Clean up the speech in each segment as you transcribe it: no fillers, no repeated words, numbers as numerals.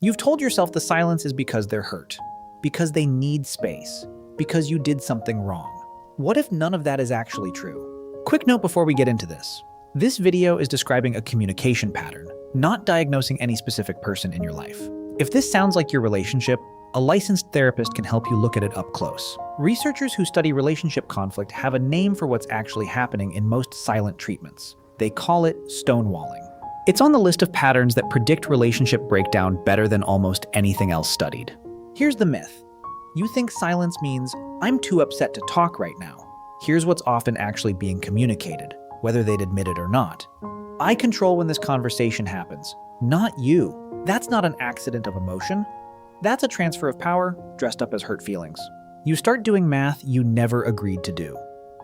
You've told yourself the silence is because they're hurt, because they need space, because you did something wrong. What if none of that is actually true? Quick note before we get into this. This video is describing a communication pattern, not diagnosing any specific person in your life. If this sounds like your relationship, a licensed therapist can help you look at it up close. Researchers who study relationship conflict have a name for what's actually happening in most silent treatments. They call it stonewalling. It's on the list of patterns that predict relationship breakdown better than almost anything else studied. Here's the myth. You think silence means, I'm too upset to talk right now. Here's what's often actually being communicated, whether they'd admit it or not. I control when this conversation happens, not you. That's not an accident of emotion. That's a transfer of power dressed up as hurt feelings. You start doing math you never agreed to do.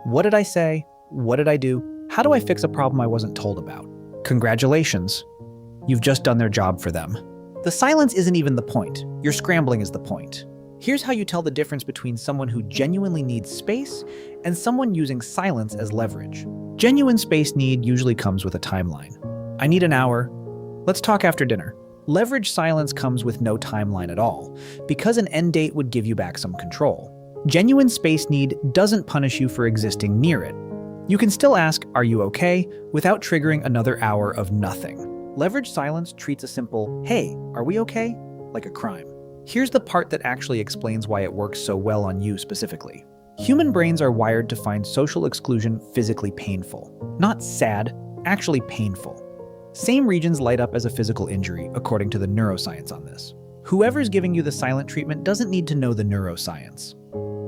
What did I say? What did I do? How do I fix a problem I wasn't told about? Congratulations. You've just done their job for them. The silence isn't even the point. Your scrambling is the point. Here's how you tell the difference between someone who genuinely needs space and someone using silence as leverage. Genuine space need usually comes with a timeline. I need an hour. Let's talk after dinner. Leverage silence comes with no timeline at all, because an end date would give you back some control. Genuine space need doesn't punish you for existing near it. You can still ask, are you okay, without triggering another hour of nothing. Leverage silence treats a simple, hey, are we okay, like a crime. Here's the part that actually explains why it works so well on you specifically. Human brains are wired to find social exclusion physically painful. Not sad, actually painful. Same regions light up as a physical injury, according to the neuroscience on this. Whoever's giving you the silent treatment doesn't need to know the neuroscience.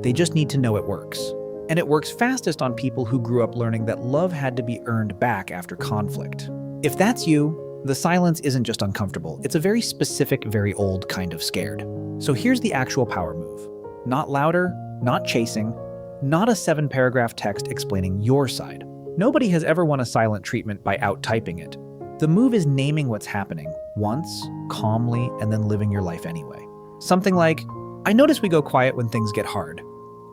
They just need to know it works. And it works fastest on people who grew up learning that love had to be earned back after conflict. If that's you, the silence isn't just uncomfortable, it's a very specific, very old kind of scared. So here's the actual power move. Not louder, not chasing, not a 7-paragraph text explaining your side. Nobody has ever won a silent treatment by out-typing it. The move is naming what's happening, once, calmly, and then living your life anyway. Something like, I notice we go quiet when things get hard.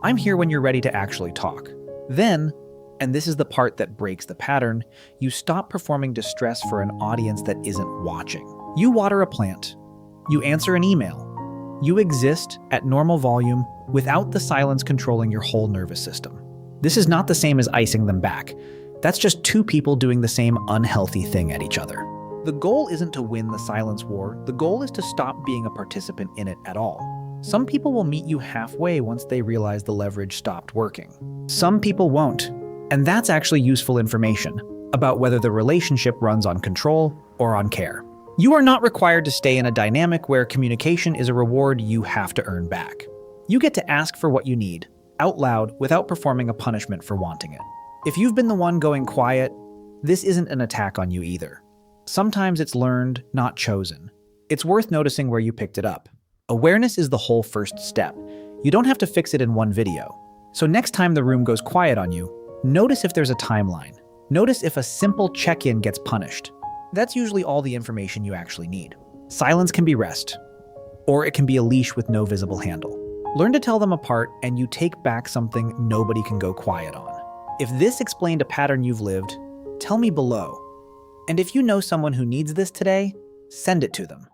I'm here when you're ready to actually talk. Then, and this is the part that breaks the pattern, you stop performing distress for an audience that isn't watching. You water a plant. You answer an email. You exist at normal volume without the silence controlling your whole nervous system. This is not the same as icing them back. That's just two people doing the same unhealthy thing at each other. The goal isn't to win the silence war. The goal is to stop being a participant in it at all. Some people will meet you halfway once they realize the leverage stopped working. Some people won't. And that's actually useful information about whether the relationship runs on control or on care. You are not required to stay in a dynamic where communication is a reward you have to earn back. You get to ask for what you need, out loud, without performing a punishment for wanting it. If you've been the one going quiet, this isn't an attack on you either. Sometimes it's learned, not chosen. It's worth noticing where you picked it up. Awareness is the whole first step. You don't have to fix it in one video. So next time the room goes quiet on you, notice if there's a timeline. Notice if a simple check-in gets punished. That's usually all the information you actually need. Silence can be rest, or it can be a leash with no visible handle. Learn to tell them apart, and you take back something nobody can go quiet on. If this explained a pattern you've lived, tell me below. And if you know someone who needs this today, send it to them.